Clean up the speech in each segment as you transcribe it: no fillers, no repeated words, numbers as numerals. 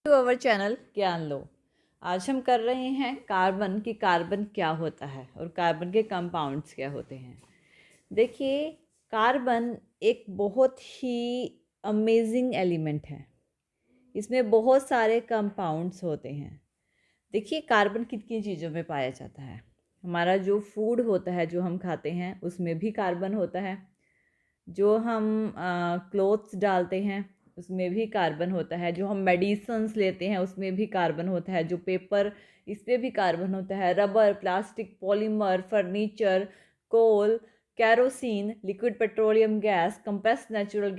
To our channel ज्ञान लो। आज हम कर रहे हैं कार्बन की कार्बन क्या होता है और कार्बन के कंपाउंड्स क्या होते हैं। देखिए, कार्बन एक बहुत ही अमेजिंग एलिमेंट है। इसमें बहुत सारे कंपाउंड्स होते हैं। देखिए, कार्बन किन किन चीज़ों में पाया जाता है। हमारा जो फूड होता है, जो हम खाते हैं, उसमें भी कार्बन होता है। जो हम क्लोथ्स डालते हैं उसमें भी कार्बन होता है। जो हम मेडिसिन्स लेते हैं उसमें भी कार्बन होता है। जो पेपर, इसमें भी कार्बन होता है। Rubber, plastic, polymer, furniture, coal, kerosene, liquid petroleum gas, compressed natural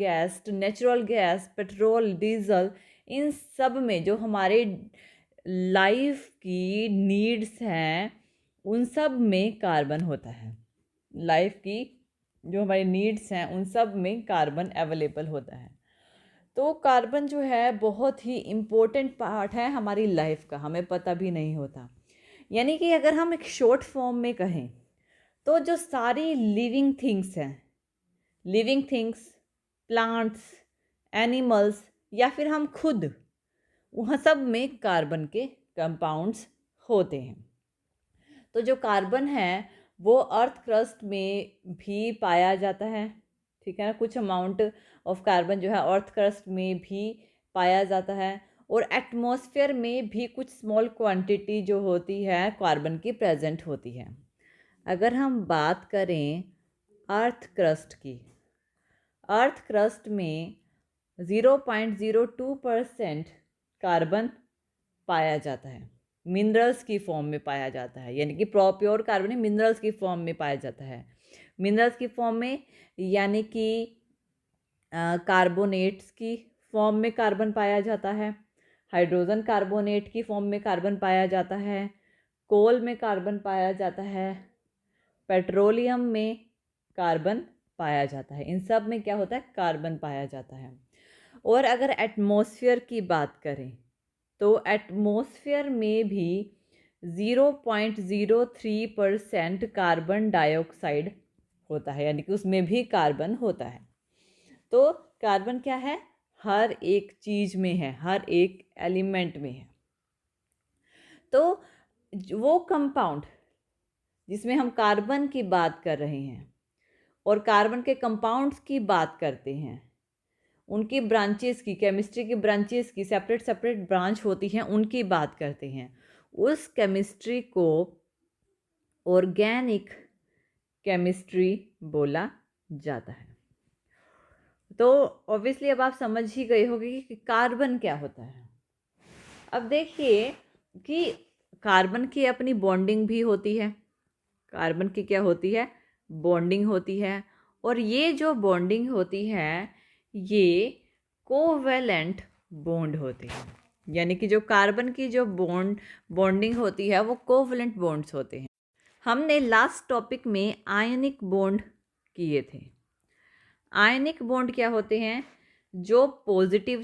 gas, petrol, diesel, इन सब में जो हमारे लाइफ की नीड्स हैं उन सब में कार्बन होता है। लाइफ की जो हमारी नीड्स हैं उन सब में कार्बन अवेलेबल होता है। तो कार्बन जो है बहुत ही इम्पोर्टेंट पार्ट है हमारी लाइफ का, हमें पता भी नहीं होता। यानी कि अगर हम एक शॉर्ट फॉर्म में कहें तो जो सारी लिविंग थिंग्स, प्लांट्स, एनिमल्स या फिर हम खुद, वहाँ सब में कार्बन के कंपाउंड्स होते हैं। तो जो कार्बन है वो अर्थ क्रस्ट में भी पाया जाता है, ठीक है ना। कुछ अमाउंट ऑफ कार्बन जो है अर्थ क्रस्ट में भी पाया जाता है और एटमॉस्फेयर में भी कुछ स्मॉल क्वांटिटी जो होती है कार्बन की प्रेजेंट होती है। अगर हम बात करें अर्थ क्रस्ट की, अर्थ क्रस्ट में 0.02% कार्बन पाया जाता है। मिनरल्स की फॉर्म में पाया जाता है, यानी कि प्योर कार्बन ही मिनरल्स की फॉर्म में पाया जाता है। मिनरल्स की फॉर्म में यानी कि कार्बोनेट्स की फॉर्म में कार्बन पाया जाता है। हाइड्रोजन कार्बोनेट की फॉर्म में कार्बन पाया जाता है। कोल में कार्बन पाया जाता है। पेट्रोलियम में कार्बन पाया जाता है। इन सब में क्या होता है, कार्बन पाया जाता है। और अगर एटमॉस्फेयर की बात करें तो एटमॉस्फेयर में भी 0.03% कार्बन डाइऑक्साइड होता है, यानी कि उसमें भी कार्बन होता है। तो कार्बन क्या है, हर एक चीज़ में है, हर एक एलिमेंट में है। तो वो कंपाउंड जिसमें हम कार्बन की बात कर रहे हैं और कार्बन के कंपाउंड्स की बात करते हैं, उनकी ब्रांचेस की, केमिस्ट्री की ब्रांचेस की सेपरेट सेपरेट ब्रांच होती हैं, उनकी बात करते हैं। उस केमिस्ट्री को ऑर्गेनिक केमिस्ट्री बोला जाता है। तो ऑब्वियसली अब आप समझ ही गए होंगे कि कार्बन क्या होता है। अब देखिए कि कार्बन की अपनी बॉन्डिंग भी होती है। कार्बन की क्या होती है, बॉन्डिंग होती है। और ये जो बॉन्डिंग होती है ये कोवैलेंट बॉन्ड होती है। यानी कि जो कार्बन की जो बॉन्डिंग होती है वो कोवैलेंट बॉन्ड्स होते हैं। हमने लास्ट टॉपिक में आयनिक बॉन्ड किए थे। आयनिक बॉन्ड क्या होते हैं, जो पॉजिटिव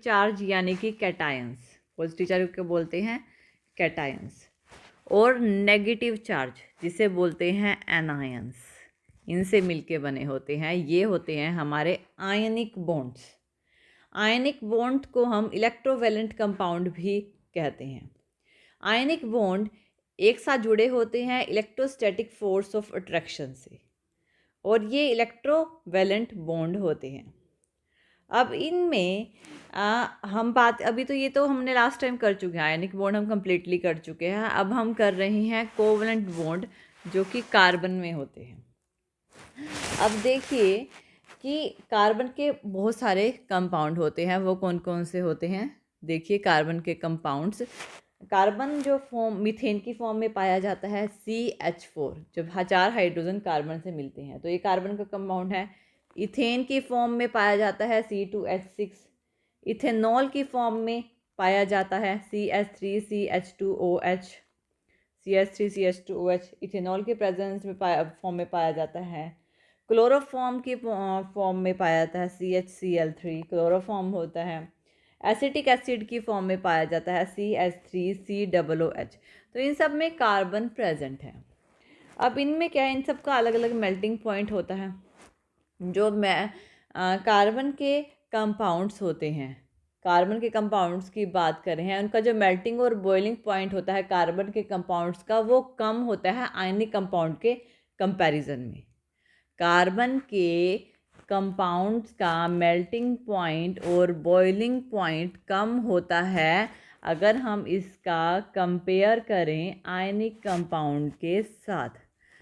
चार्ज यानी कि कैटायंस, पॉजिटिव चार्ज को बोलते हैं कैटायंस, और नेगेटिव चार्ज जिसे बोलते हैं एनायंस, इनसे मिलके बने होते हैं। ये होते हैं हमारे आयनिक बॉन्ड्स। आयनिक बॉन्ड को हम इलेक्ट्रोवैलेंट कंपाउंड भी कहते हैं। आयनिक बॉन्ड एक साथ जुड़े होते हैं इलेक्ट्रोस्टैटिक फोर्स ऑफ अट्रैक्शन से, और ये इलेक्ट्रोवैलेंट बॉन्ड होते हैं। अब इनमें हम बात, अभी तो ये तो हमने लास्ट टाइम कर चुके हैं, आयनिक बॉन्ड हम कंप्लीटली कर चुके हैं। अब हम कर रहे हैं कोवैलेंट बॉन्ड जो कि कार्बन में होते हैं। अब देखिए कि कार्बन के बहुत सारे कंपाउंड होते हैं, वो कौन कौन से होते हैं। देखिए कार्बन के कंपाउंड्स, कार्बन जो फॉर्म मीथेन की फॉर्म में पाया जाता है CH4, जब 4 हाइड्रोजन कार्बन से मिलते हैं तो ये कार्बन का कंपाउंड है। इथेन की फॉर्म में पाया जाता है C2H6। इथेनॉल की फॉर्म में पाया जाता है CH3CH2OH। CH3CH2OH इथेनॉल के प्रेजेंस में फॉर्म में पाया जाता है। क्लोरोफॉर्म की फॉर्म में पाया जाता है CHCl3, क्लोरोफॉर्म होता है। एसिटिक एसिड की फॉर्म में पाया जाता है CH3COOH। तो इन सब में कार्बन प्रेजेंट है। अब इनमें क्या है, इन सब का अलग अलग मेल्टिंग पॉइंट होता है। जो कार्बन के कंपाउंड्स होते हैं, कार्बन के कंपाउंड्स की बात करें हैं, उनका जो मेल्टिंग और बॉइलिंग पॉइंट होता है कार्बन के कंपाउंड्स का, वो कम होता है आयनिक कंपाउंड के कंपैरिजन में। कार्बन के कंपाउंड्स का मेल्टिंग पॉइंट और बॉइलिंग पॉइंट कम होता है अगर हम इसका कंपेयर करें आयनिक कंपाउंड के साथ।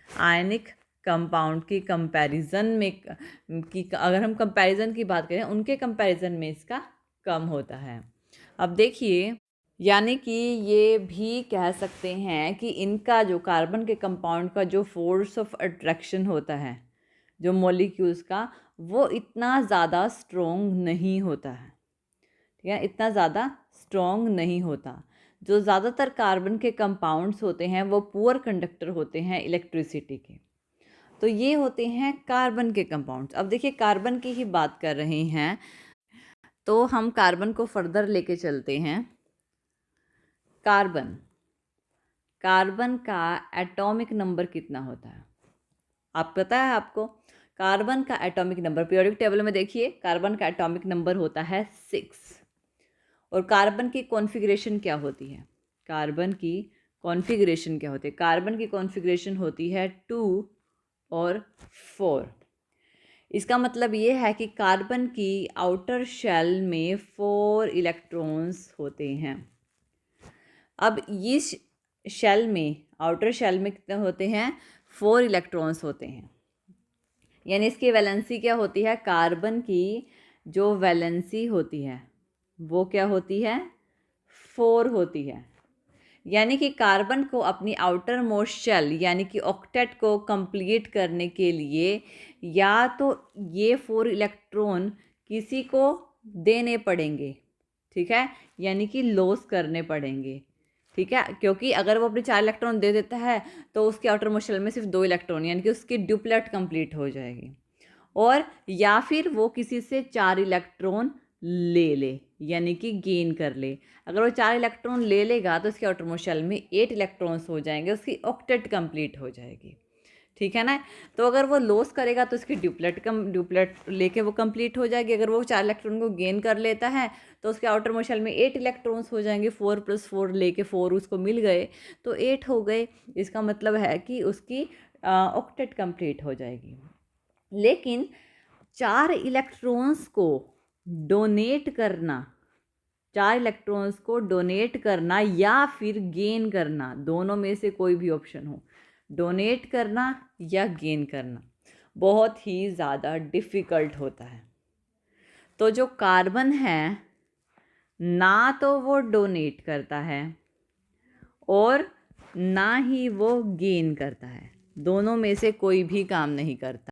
आयनिक कंपाउंड की कंपैरिजन में अगर हम कंपैरिजन की बात करें, उनके कंपैरिजन में इसका कम होता है। अब देखिए, यानी कि ये भी कह सकते हैं कि इनका जो कार्बन के कंपाउंड का जो फोर्स ऑफ अट्रैक्शन होता है जो मॉलिक्यूल्स का, वो इतना ज़्यादा स्ट्रॉन्ग नहीं होता है। ठीक है, इतना ज़्यादा स्ट्रॉन्ग नहीं होता। जो ज़्यादातर कार्बन के कंपाउंड्स होते हैं वो पुअर कंडक्टर होते हैं इलेक्ट्रिसिटी के। तो ये होते हैं कार्बन के कंपाउंड्स। अब देखिए, कार्बन की ही बात कर रहे हैं तो हम कार्बन को फर्दर लेके चलते हैं। कार्बन का एटॉमिक नंबर कितना होता है आप पता है आपको? कार्बन का एटॉमिक नंबर पीरियोडिक टेबल में देखिए, कार्बन का एटॉमिक नंबर होता है 6। और कार्बन की कॉन्फ़िगरेशन क्या होती है? कार्बन की कॉन्फ़िगरेशन क्या होती है? कार्बन की कॉन्फ़िगरेशन होती है 2 और 4। इसका मतलब ये है कि कार्बन की आउटर शेल में 4 इलेक्ट्रॉन्स होते हैं। अब इस शेल में, आउटर शेल में कितने होते हैं? 4 इलेक्ट्रॉन्स होते हैं। यानी इसकी वैलेंसी क्या होती है? कार्बन की जो वैलेंसी होती है वो क्या होती है? 4 होती है। यानी कि कार्बन को अपनी आउटर मोस्ट शेल यानी कि ऑक्टेट को कंप्लीट करने के लिए या तो ये 4 इलेक्ट्रॉन किसी को देने पड़ेंगे, ठीक है, यानी कि लॉस करने पड़ेंगे। ठीक है, क्योंकि अगर वो अपने 4 इलेक्ट्रॉन दे देता है तो उसके आउटर मोस्ट शेल में सिर्फ 2 इलेक्ट्रॉन यानी कि उसकी ड्यूप्लेट कंप्लीट हो जाएगी। और या फिर वो किसी से 4 इलेक्ट्रॉन ले ले यानी कि गेन कर ले। अगर वो 4 इलेक्ट्रॉन ले लेगा तो उसके आउटर मोस्ट शेल में 8 इलेक्ट्रॉन्स हो जाएंगे, उसकी ऑक्टेट कंप्लीट हो जाएगी। ठीक है ना? तो अगर वो लॉस करेगा तो उसकी ड्यूप्लेट लेके वो कंप्लीट हो जाएगी। अगर वो 4 इलेक्ट्रॉन को गेन कर लेता है तो उसके आउटर मोस्ट शेल में 8 इलेक्ट्रॉन्स हो जाएंगे। 4 + 4 लेके 4 उसको मिल गए तो 8 हो गए। इसका मतलब है कि उसकी ऑक्टेट कंप्लीट हो जाएगी। लेकिन 4 इलेक्ट्रॉन्स को डोनेट करना, 4 इलेक्ट्रॉन्स को डोनेट करना या फिर गेन करना, दोनों में से कोई भी ऑप्शन हो, डोनेट करना या गेन करना बहुत ही ज़्यादा डिफ़िकल्ट होता है। तो जो कार्बन है ना तो वो डोनेट करता है और ना ही वो गेन करता है, दोनों में से कोई भी काम नहीं करता।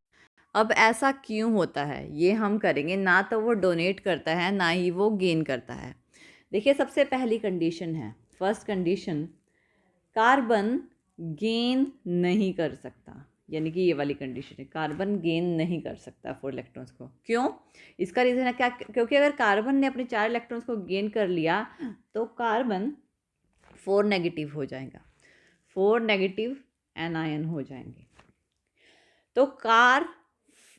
अब ऐसा क्यों होता है ये हम करेंगे। ना तो वो डोनेट करता है ना ही वो गेन करता है। देखिए, सबसे पहली कंडीशन है, फर्स्ट कंडीशन, कार्बन गेन नहीं कर सकता। यानी कि ये वाली कंडीशन है, कार्बन गेन नहीं कर सकता 4 इलेक्ट्रॉन्स को। क्यों? इसका रीज़न है क्या? क्योंकि अगर कार्बन ने अपने 4 इलेक्ट्रॉन्स को गेन कर लिया तो कार्बन 4 नेगेटिव हो जाएगा, 4 नेगेटिव एनायन हो जाएंगे। तो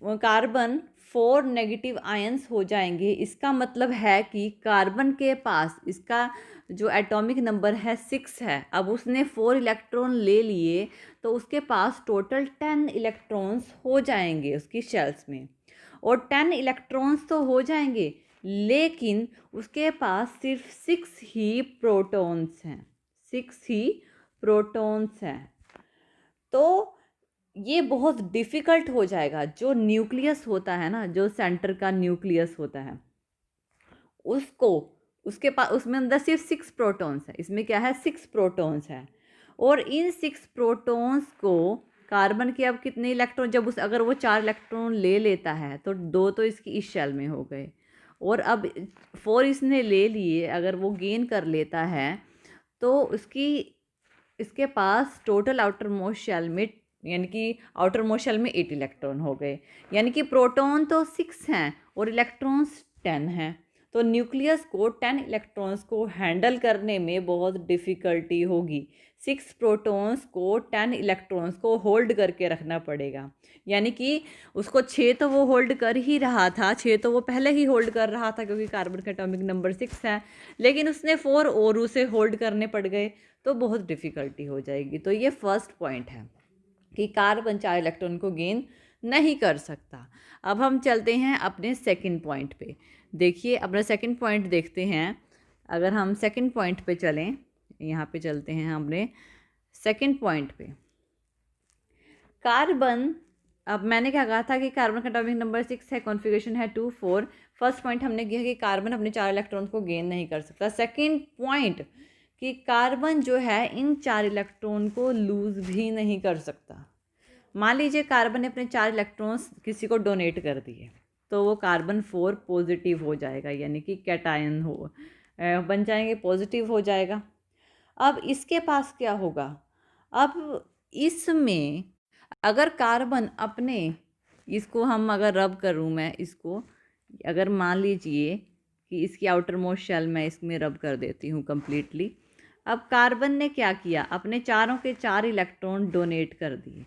कार्बन 4 नेगेटिव आयंस हो जाएंगे। इसका मतलब है कि कार्बन के पास इसका जो एटॉमिक नंबर है 6 है। अब उसने 4 इलेक्ट्रॉन ले लिए तो उसके पास टोटल 10 इलेक्ट्रॉन्स हो जाएंगे उसकी शेल्स में। और 10 इलेक्ट्रॉन्स तो हो जाएंगे लेकिन उसके पास सिर्फ 6 ही प्रोटॉन्स हैं, 6 ही प्रोटॉन्स हैं। तो ये बहुत डिफ़िकल्ट हो जाएगा। जो न्यूक्लियस होता है ना, जो सेंटर का न्यूक्लियस होता है, उसको उसके पास उसमें अंदर सिर्फ 6 प्रोटॉन्स है। इसमें क्या है? 6 प्रोटॉन्स है। और इन 6 प्रोटॉन्स को कार्बन के अब कितने इलेक्ट्रॉन, जब उस अगर वो 4 इलेक्ट्रॉन ले लेता है तो 2 तो इसकी इस शेल में हो गए और अब 4 इसने ले लिए। अगर वो गेन कर लेता है तो इसके पास टोटल आउटर मोस्ट शेल में यानी कि आउटर मोस्ट शेल में 8 इलेक्ट्रॉन हो गए। यानी कि प्रोटॉन तो 6 हैं और इलेक्ट्रॉन्स 10 हैं। तो न्यूक्लियस को 10 इलेक्ट्रॉन्स को हैंडल करने में बहुत डिफ़िकल्टी होगी। 6 प्रोटॉन्स को 10 इलेक्ट्रॉन्स को होल्ड करके रखना पड़ेगा। यानी कि उसको 6 तो वो होल्ड कर ही रहा था, 6 तो वो पहले ही होल्ड कर रहा था क्योंकि कार्बन का एटॉमिक नंबर 6 है, लेकिन उसने 4 और उसे होल्ड करने पड़ गए तो बहुत डिफ़िकल्टी हो जाएगी। तो ये फर्स्ट पॉइंट है कि कार्बन 4 इलेक्ट्रॉन को गेन नहीं कर सकता। अब हम चलते हैं अपने सेकंड पॉइंट पे। देखिए अपना सेकंड पॉइंट देखते हैं। अगर हम सेकंड पॉइंट पे चलें, यहाँ पे चलते हैं हमने सेकंड पॉइंट पे। कार्बन, अब मैंने क्या कहा था कि कार्बन का एटॉमिक नंबर 6 है, कॉन्फ़िगरेशन है 2 4। फर्स्ट पॉइंट हमने किया कि कार्बन अपने 4 इलेक्ट्रॉन को गेन नहीं कर सकता। सेकंड पॉइंट कि कार्बन जो है इन 4 इलेक्ट्रॉन को लूज़ भी नहीं कर सकता। मान लीजिए कार्बन ने अपने 4 इलेक्ट्रॉन्स किसी को डोनेट कर दिए तो वो कार्बन 4 पॉजिटिव हो जाएगा, यानी कि कैटायन बन जाएंगे, पॉजिटिव हो जाएगा। अब इसके पास क्या होगा, अब इसमें अगर कार्बन अपने, इसको हम अगर रब करूँ मैं इसको, अगर मान लीजिए कि इसकी आउटर मोस्ट शेल मैं इसमें रब कर देती हूँ कम्प्लीटली। अब कार्बन ने क्या किया, अपने चारों के 4 इलेक्ट्रॉन डोनेट कर दिए।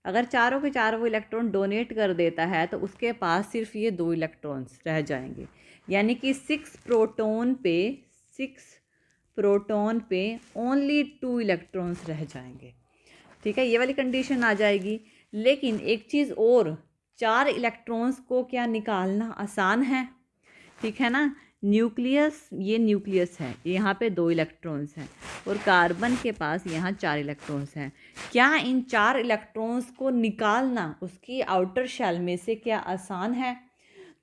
अगर चारों के 4 वो इलेक्ट्रॉन डोनेट कर देता है तो उसके पास सिर्फ ये 2 इलेक्ट्रॉन्स रह जाएंगे, यानी कि 6 प्रोटॉन पे ओनली 2 इलेक्ट्रॉन्स रह जाएंगे। ठीक है, ये वाली कंडीशन आ जाएगी। लेकिन एक चीज़ और, 4 इलेक्ट्रॉन्स को क्या निकालना आसान है, ठीक है ना। न्यूक्लियस, ये न्यूक्लियस है, यहाँ पे 2 इलेक्ट्रॉन्स हैं और कार्बन के पास यहाँ 4 इलेक्ट्रॉन्स हैं। क्या इन 4 इलेक्ट्रॉन्स को निकालना उसकी आउटर शेल में से क्या आसान है?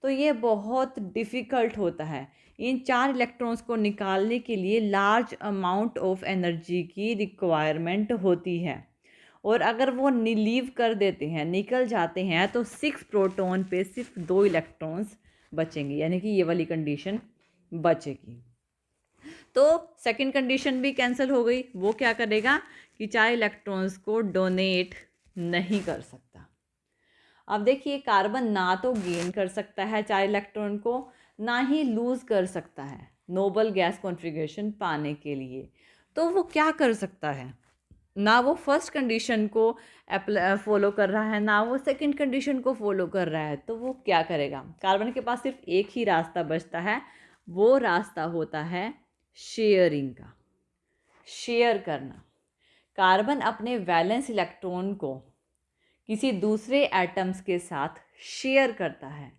तो ये बहुत डिफ़िकल्ट होता है। इन 4 इलेक्ट्रॉन्स को निकालने के लिए लार्ज अमाउंट ऑफ एनर्जी की रिक्वायरमेंट होती है, और अगर वो लीव कर देते हैं, निकल जाते हैं, तो 6 प्रोटॉन पे सिर्फ 2 इलेक्ट्रॉन्स बचेंगे, यानी कि ये वाली कंडीशन बचेगी। तो सेकंड कंडीशन भी कैंसिल हो गई। वो क्या करेगा कि 4 इलेक्ट्रॉन्स को डोनेट नहीं कर सकता। अब देखिए कार्बन ना तो गेन कर सकता है 4 इलेक्ट्रॉन को, ना ही लूज़ कर सकता है नोबल गैस कॉन्फ़िगरेशन पाने के लिए। तो वो क्या कर सकता है, ना वो फर्स्ट कंडीशन को फॉलो कर रहा है, ना वो सेकंड कंडीशन को फॉलो कर रहा है। तो वो क्या करेगा, कार्बन के पास सिर्फ एक ही रास्ता बचता है, वो रास्ता होता है शेयरिंग का, शेयर करना। कार्बन अपने वैलेंस इलेक्ट्रॉन को किसी दूसरे एटम्स के साथ शेयर करता है।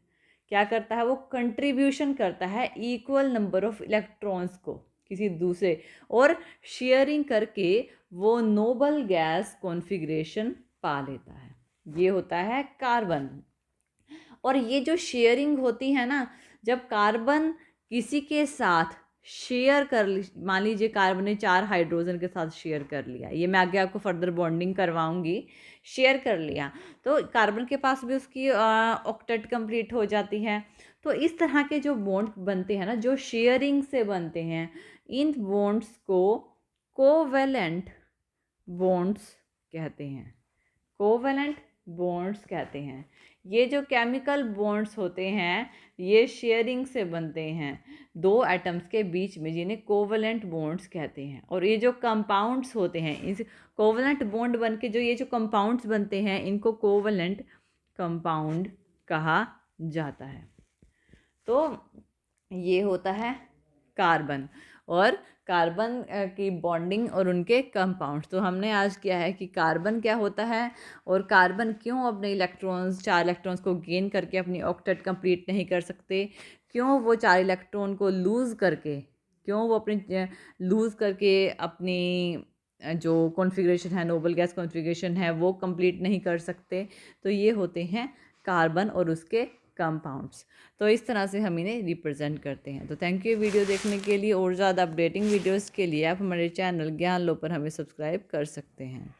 क्या करता है, वो कंट्रीब्यूशन करता है इक्वल नंबर ऑफ इलेक्ट्रॉन्स को किसी दूसरे, और शेयरिंग करके वो नोबल गैस कॉन्फ़िगरेशन पा लेता है। ये होता है कार्बन। और ये जो शेयरिंग होती है ना, जब कार्बन किसी के साथ शेयर कर, मान लीजिए कार्बन ने 4 हाइड्रोजन के साथ शेयर कर लिया, ये मैं आगे आपको फर्दर बॉन्डिंग करवाऊंगी, शेयर कर लिया तो कार्बन के पास भी उसकी ऑक्टेट कंप्लीट हो जाती है। तो इस तरह के जो बॉन्ड बनते हैं ना, जो शेयरिंग से बनते हैं, इन बॉन्ड्स को कोवेलेंट बॉन्ड्स कहते हैं, कोवेलेंट बॉन्ड्स कहते हैं। ये जो केमिकल बॉन्ड्स होते हैं ये शेयरिंग से बनते हैं 2 एटम्स के बीच में, जिन्हें कोवेलेंट बॉन्ड्स कहते हैं। और ये जो कंपाउंड्स होते हैं, इस कोवेलेंट बॉन्ड बन के जो ये जो कंपाउंड्स बनते हैं, इनको कोवेलेंट कंपाउंड कहा जाता है। तो ये होता है कार्बन और कार्बन की बॉन्डिंग और उनके कंपाउंड्स। तो हमने आज किया है कि कार्बन क्या होता है और कार्बन क्यों अपने इलेक्ट्रॉन्स 4 इलेक्ट्रॉन्स को गेन करके अपनी ऑक्टेट कंप्लीट नहीं कर सकते, क्यों वो 4 इलेक्ट्रॉन को लूज़ करके, क्यों वो अपने लूज़ करके अपनी जो कॉन्फ़िगरेशन है, नोबल गैस कॉन्फ़िगरेशन है, वो कंप्लीट नहीं कर सकते। तो ये होते हैं कार्बन और उसके कंपाउंड्स। तो इस तरह से हम इन्हें रिप्रेजेंट करते हैं। तो थैंक यू वीडियो देखने के लिए। और ज़्यादा अपडेटिंग वीडियोस के लिए आप हमारे चैनल ज्ञान लो पर हमें सब्सक्राइब कर सकते हैं।